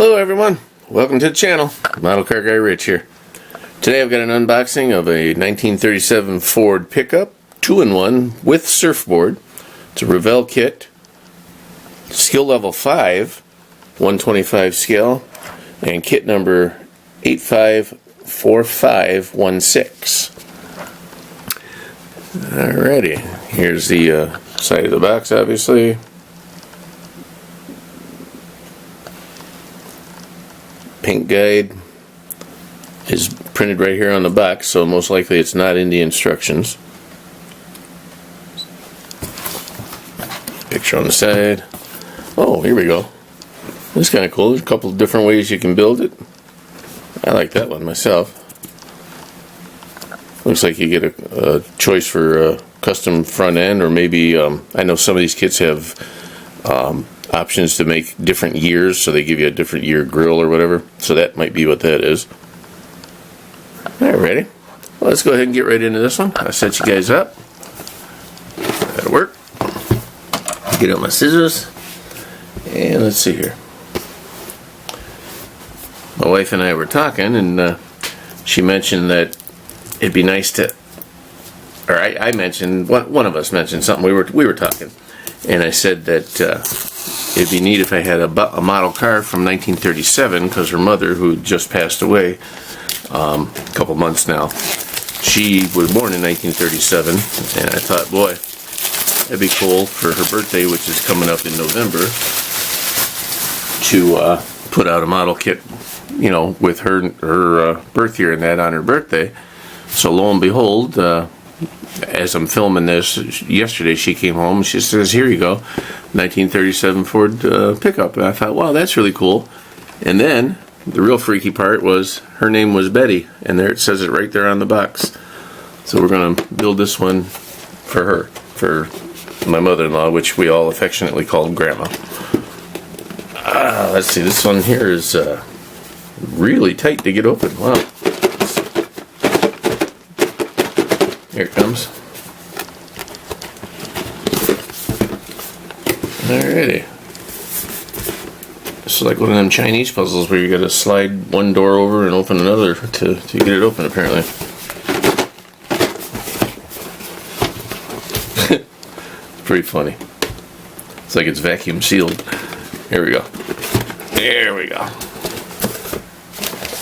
Hello everyone, welcome to the channel. Model Car Guy Rich here. Today I've got an unboxing of a 1937 Ford pickup, 2-in-1 with surfboard. It's a Revell kit, skill level 5, 125 scale, and kit number 854516. Alrighty, here's the side of the box, obviously. Paint guide is printed right here on the box, so most likely it's not in the instructions. Picture on the side. Oh, here we go. This is kind of cool. There's a couple of different ways you can build it. I like that one myself. Looks like you get a choice for a custom front end, or maybe I know some of these kits have options to make different years, so they give you a different year grill or whatever. So that might be what that is. Alrighty, well, let's go ahead and get right into this one. I'll set you guys up. That'll work. Get out my scissors, and let's see here. My wife and I were talking, and she mentioned that it'd be nice to, or I mentioned, one of us mentioned something. We were talking, and I said that it'd be neat if I had a model car from 1937, because her mother, who just passed away a couple months now, she was born in 1937, and I thought, boy, that'd be cool for her birthday, which is coming up in November, to put out a model kit, you know, with her birth year and that on her birthday. So lo and behold, as I'm filming this, yesterday she came home and she says, here you go, 1937 Ford pickup. And I thought, wow, that's really cool. And then the real freaky part was her name was Betty, and there it says it right there on the box. So we're going to build this one for her, for my mother-in-law, which we all affectionately called Grandma. Let's see, this one here is really tight to get open. Wow. Here it comes. Alrighty. This is like one of them Chinese puzzles where you gotta slide one door over and open another to get it open, apparently. It's pretty funny. It's like it's vacuum sealed. Here we go. There we go.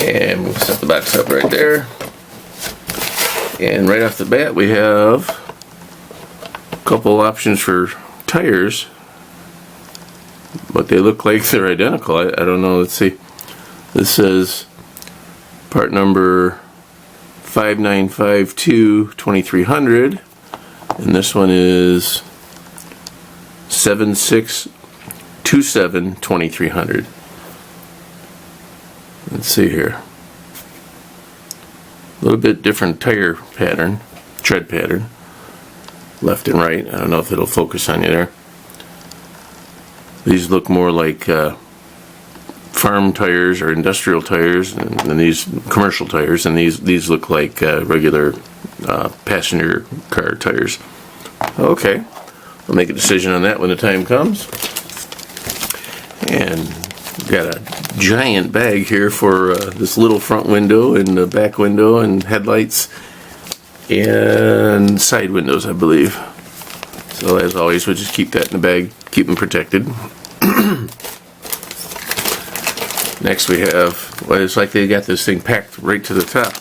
And we'll set the box up right there. And right off the bat, we have a couple options for tires, but they look like they're identical. I don't know. Let's see. This says part number 5952-2300, and this one is 7627-2300. Let's see here. A little bit different tire pattern, tread pattern, left and right. I don't know if it'll focus on you there. These look more like farm tires or industrial tires, and these commercial tires, and these look like regular passenger car tires. Okay, I'll make a decision on that when the time comes. And got a giant bag here for this little front window and the back window and headlights and side windows, I believe. So as always, we'll just keep that in the bag, keep them protected. Next we have, well, it's like they got this thing packed right to the top.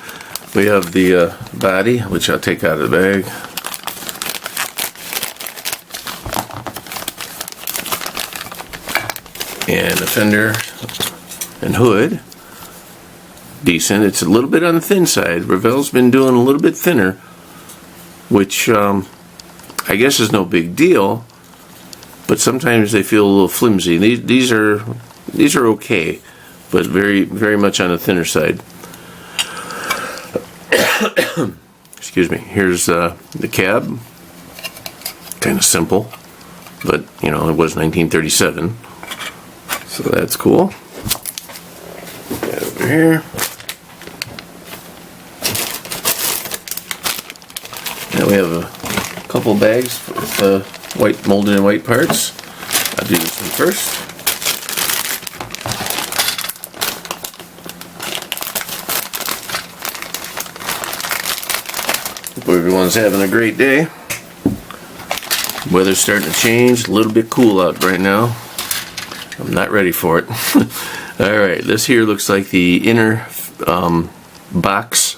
We have the body, which I'll take out of the bag. And the fender and hood, decent. It's a little bit on the thin side. Revell's been doing a little bit thinner, which I guess is no big deal, but sometimes they feel a little flimsy. These are okay, but very much on the thinner side. Excuse me. Here's the cab. Kind of simple, but you know, it was 1937. So that's cool. Over here. Now we have a couple bags with white molded in white parts. I'll do this one first. Hope everyone's having a great day. Weather's starting to change, a little bit cool out right now. I'm not ready for it. Alright, this here looks like the inner box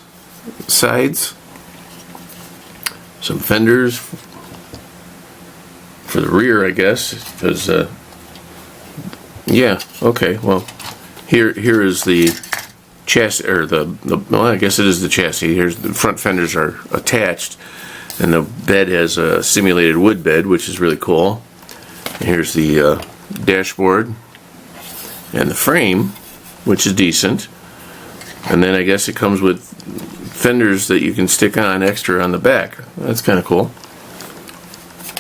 sides. Some fenders for the rear, I guess, because yeah, okay, well, here is the chassis, or well, I guess it is the chassis. Here's the front fenders are attached, and the bed has a simulated wood bed, which is really cool. And here's the dashboard and the frame, which is decent. And then I guess it comes with fenders that you can stick on extra on the back. That's kind of cool.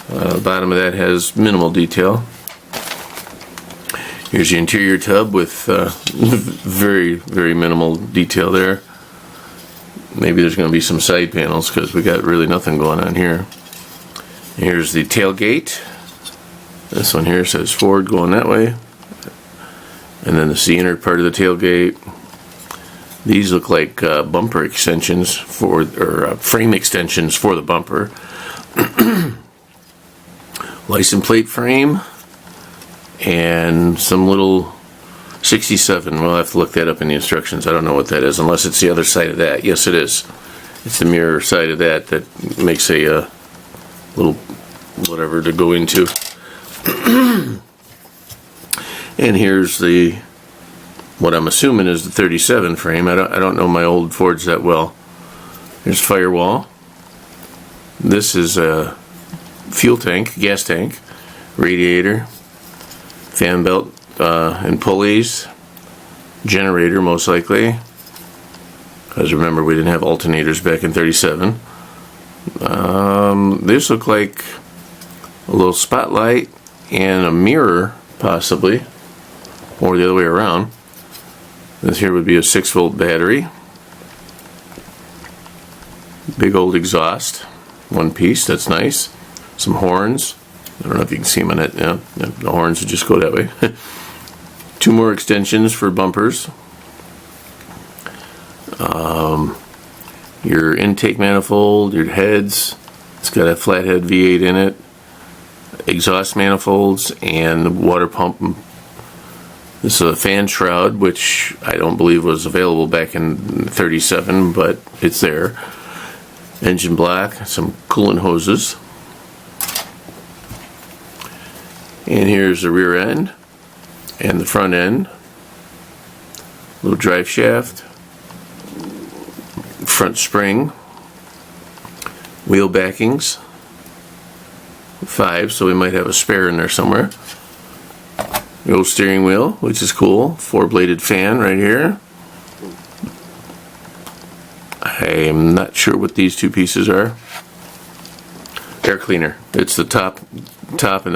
The bottom of that has minimal detail. Here's the interior tub with very, very minimal detail there. Maybe there's going to be some side panels because we got really nothing going on here. Here's the tailgate. This one here says Ford going that way. And then this is the inner part of the tailgate. These look like bumper extensions for, or frame extensions for the bumper. License plate frame. And some little 67. We'll have to look that up in the instructions. I don't know what that is, unless it's the other side of that. Yes, it is. It's the mirror side of that that makes a little whatever to go into. And here's the, what I'm assuming is the 37 frame. I don't know my old Fords that well. There's firewall. This is a fuel tank, gas tank, radiator, fan belt and pulleys, generator most likely, because remember we didn't have alternators back in 37. This looked like a little spotlight and a mirror possibly, or the other way around. This here would be a 6-volt battery, big old exhaust, one piece, that's nice, some horns. I don't know if you can see them on it. Yeah, the horns would just go that way. 2 more extensions for bumpers. Your intake manifold, your heads. It's got a flathead V8 in it. Exhaust manifolds and the water pump. This is a fan shroud, which I don't believe was available back in 37, but it's there. Engine block, some coolant hoses. And here's the rear end and the front end. Little drive shaft, front spring, wheel backings, 5, so we might have a spare in there somewhere. The old steering wheel, which is cool, 4-bladed fan right here. I'm not sure what these 2 pieces are. Air cleaner. It's the top and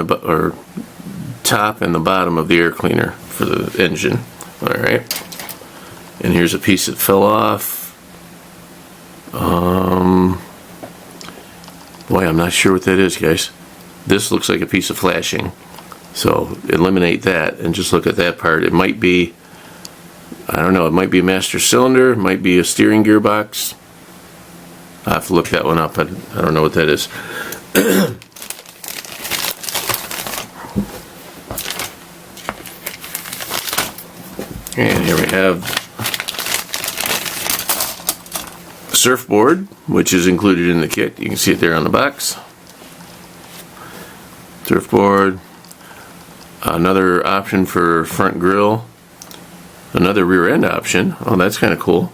the bottom of the air cleaner for the engine. Alright. And here's a piece that fell off. Boy, I'm not sure what that is, guys. This looks like a piece of flashing. So eliminate that and just look at that part. It might be, I don't know, it might be a master cylinder, it might be a steering gearbox. I'll have to look that one up. I don't know what that is. And here we have a surfboard, which is included in the kit. You can see it there on the box. Surfboard. Another option for front grille. Another rear end option. Oh, that's kind of cool.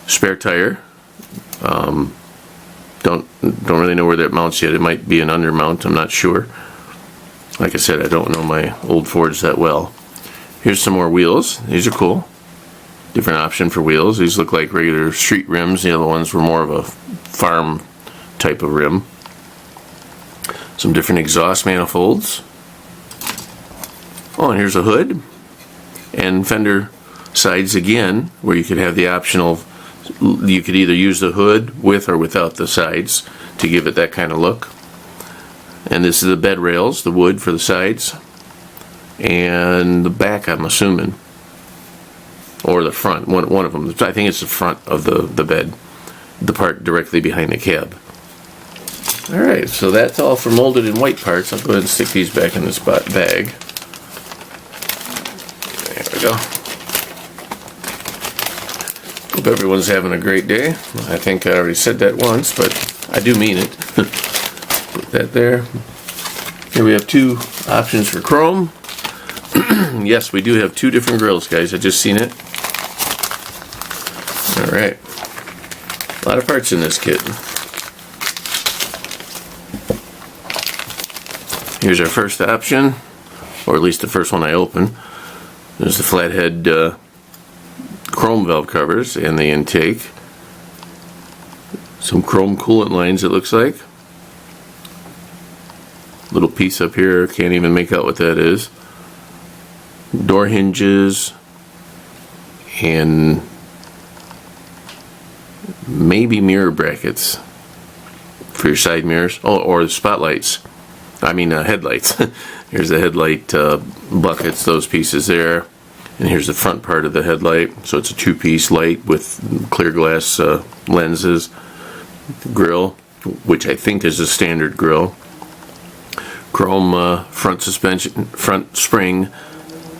Spare tire. Don't really know where that mounts yet. It might be an undermount. I'm not sure. Like I said, I don't know my old Fords that well. Here's some more wheels. These are cool. Different option for wheels. These look like regular street rims. The other ones were more of a farm type of rim. Some different exhaust manifolds. Oh, and here's a hood. And fender sides again, where you could have the optional, you could either use the hood with or without the sides to give it that kind of look. And this is the bed rails, the wood for the sides. And the back, I'm assuming. Or the front, one of them. I think it's the front of the bed. the part directly behind the cab. Alright, so that's all for molded and white parts. I'll go ahead and stick these back in this bag. There we go. Hope everyone's having a great day. I think I already said that once, but I do mean it. Put that there. Here we have two options for chrome. Yes, we do have two different grills, guys. I just seen it. Alright. A lot of parts in this kit. Here's our first option, or at least the first one I open. There's the flathead chrome valve covers and the intake. Some chrome coolant lines, it looks like. Little piece up here, can't even make out what that is. Door hinges and maybe mirror brackets for your side mirrors. Oh, or the spotlights. I mean headlights. Here's the headlight buckets, those pieces there. And here's the front part of the headlight. So it's a two-piece light with clear glass lenses. Grill, which I think is a standard grill. Chrome front suspension, front spring.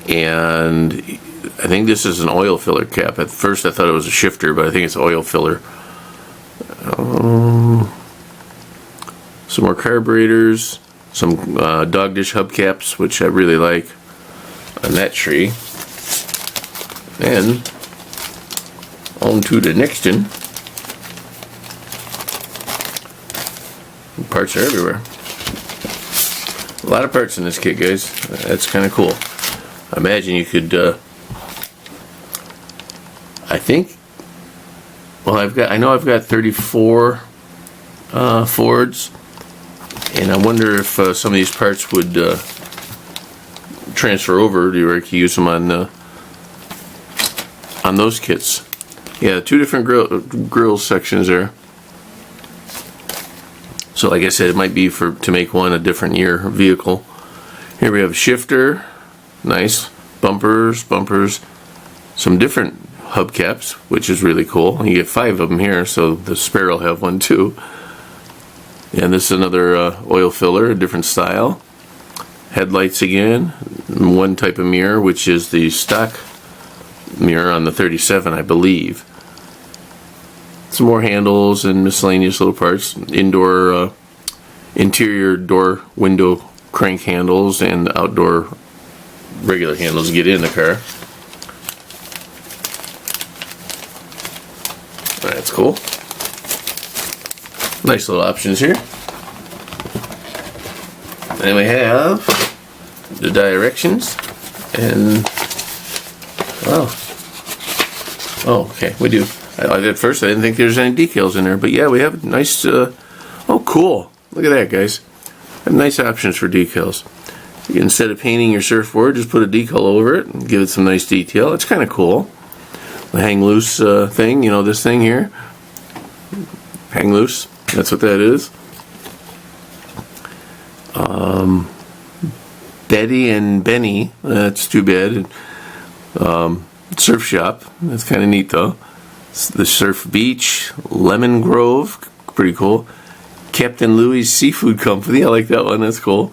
And I think this is an oil filler cap. At first I thought it was a shifter, but I think it's oil filler. Some more carburetors. Some dog dish hubcaps, which I really like on that tree. And on to the next one. Parts are everywhere. A lot of parts in this kit, guys. That's kind of cool. I imagine you could. I think. Well, I know I've got 34 Fords. And I wonder if some of these parts would transfer over. Do you use them on those kits? Yeah, two different grill sections there. So, like I said, it might be to make one a different year vehicle. Here we have a shifter, nice bumpers, some different hubcaps, which is really cool. You get 5 of them here, so the spare will have one too. And this is another oil filler, a different style. Headlights again. One type of mirror, which is the stock mirror on the 37, I believe. Some more handles and miscellaneous little parts. Interior door window crank handles and outdoor regular handles to get in the car. That's cool. Nice little options here. Then we have the directions and oh, okay, we do. At first I didn't think there was any decals in there, but yeah, we have nice. Oh, cool! Look at that, guys. Have nice options for decals. Instead of painting your surfboard, just put a decal over it and give it some nice detail. It's kind of cool. The hang loose thing, you know, this thing here. Hang loose. That's what that is. Betty and Benny. That's too bad. Surf shop. That's kind of neat though. The Surf Beach. Lemon Grove. Pretty cool. Captain Louis Seafood Company. I like that one. That's cool.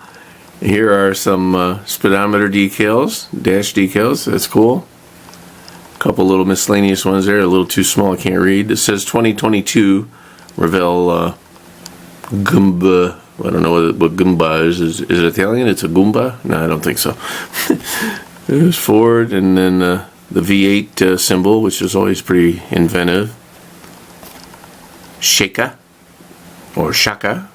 Here are some speedometer decals. Dash decals. That's cool. A couple little miscellaneous ones there. A little too small. I can't read. It says 2022. Revell Goomba. I don't know what Goomba is. Is it Italian? It's a Goomba? No, I don't think so. There's Ford, and then the V8 symbol, which is always pretty inventive. Shaka, or Shaka,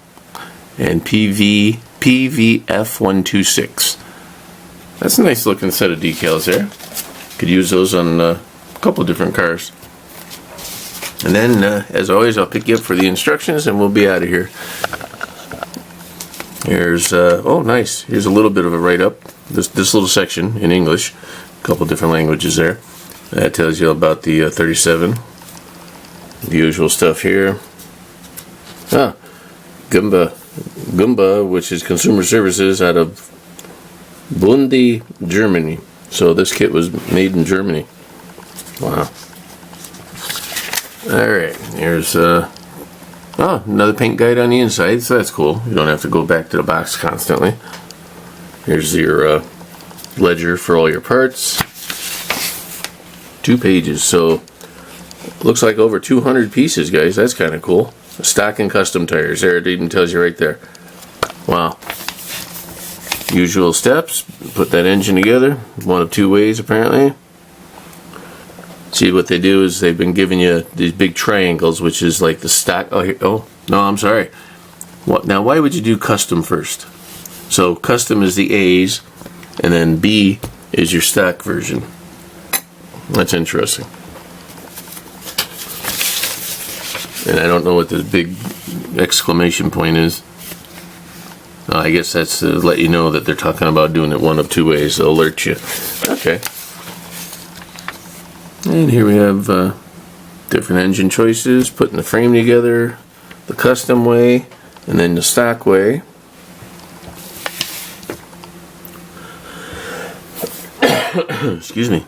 and PVF126. That's a nice looking set of decals there. Could use those on a couple different cars. And then, as always, I'll pick you up for the instructions and we'll be out of here. Here's, oh nice, here's a little bit of a write-up. This little section in English, a couple different languages there. That tells you about the 37. The usual stuff here. Goomba, which is consumer services out of Bundy, Germany. So this kit was made in Germany. Wow. Alright, here's another paint guide on the inside, so that's cool. You don't have to go back to the box constantly. Here's your ledger for all your parts. 2 pages, so looks like over 200 pieces, guys. That's kind of cool. Stock and custom tires. There, it even tells you right there. Wow. Usual steps. Put that engine together. One of 2 ways, apparently. See, what they do is they've been giving you these big triangles, which is like the stock. Oh, here, oh no, I'm sorry. What now? Why would you do custom first? So custom is the A's, and then B is your stock version. That's interesting. And I don't know what this big exclamation point is. I guess that's to let you know that they're talking about doing it one of 2 ways. They'll alert you. Okay. And here we have different engine choices, putting the frame together, the custom way, and then the stock way. Excuse me.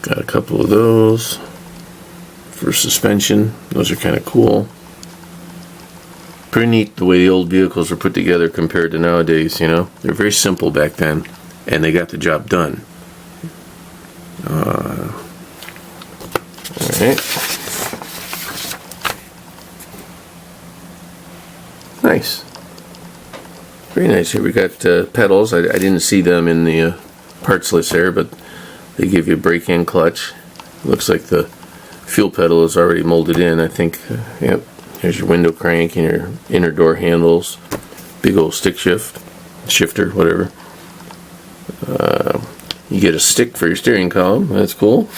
Got a couple of those for suspension. Those are kind of cool. Pretty neat the way the old vehicles were put together compared to nowadays, you know. They're very simple back then, and they got the job done. Alright. Nice. Very nice. Here we got pedals. I didn't see them in the parts list there, but they give you a brake and clutch. Looks like the fuel pedal is already molded in, I think. Yep. Here's your window crank and your inner door handles. Big old stick shifter, whatever. You get a stick for your steering column. That's cool.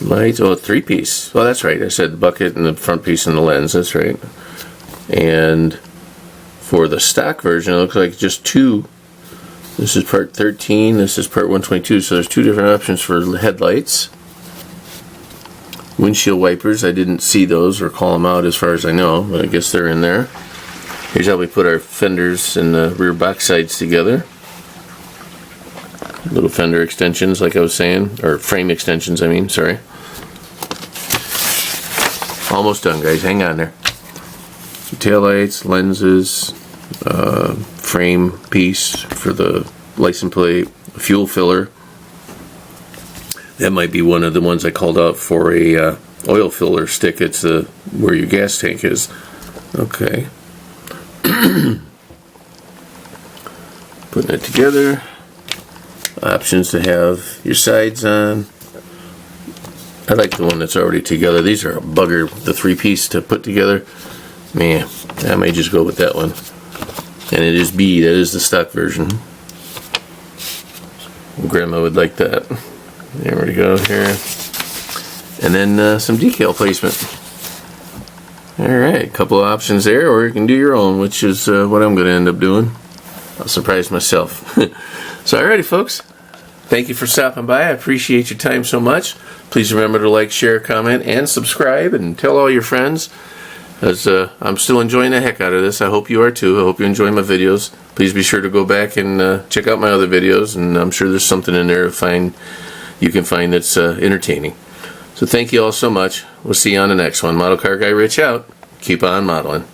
Lights. Oh, 3-piece. Oh, that's right. I said the bucket and the front piece and the lens. That's right. And for the stock version, it looks like just 2. This is part 13. This is part 122. So there's 2 different options for headlights. Windshield wipers. I didn't see those or call them out as far as I know, but I guess they're in there. Here's how we put our fenders and the rear box sides together. Little fender extensions, like I was saying, or frame extensions, I mean, sorry. Almost done, guys. Hang on there. So taillights, lenses, frame piece for the license plate, fuel filler. That might be one of the ones I called out for a oil filler stick. It's where your gas tank is. Okay. Putting it together. Options to have your sides on. I like the one that's already together. These are a bugger, the 3-piece to put together. Man, I may just go with that one. And it is B, that is the stock version. Grandma would like that. There we go here. And then some decal placement. Alright, couple of options there, or you can do your own, which is what I'm going to end up doing. I'll surprise myself. So alrighty folks, thank you for stopping by. I appreciate your time so much. Please remember to like, share, comment, and subscribe, and tell all your friends, as I'm still enjoying the heck out of this. I hope you are too. I hope you enjoy my videos. Please be sure to go back and check out my other videos, and I'm sure there's something in there you can find that's entertaining. So thank you all so much. We'll see you on the next one. Model Car Guy Rich out. Keep on modeling.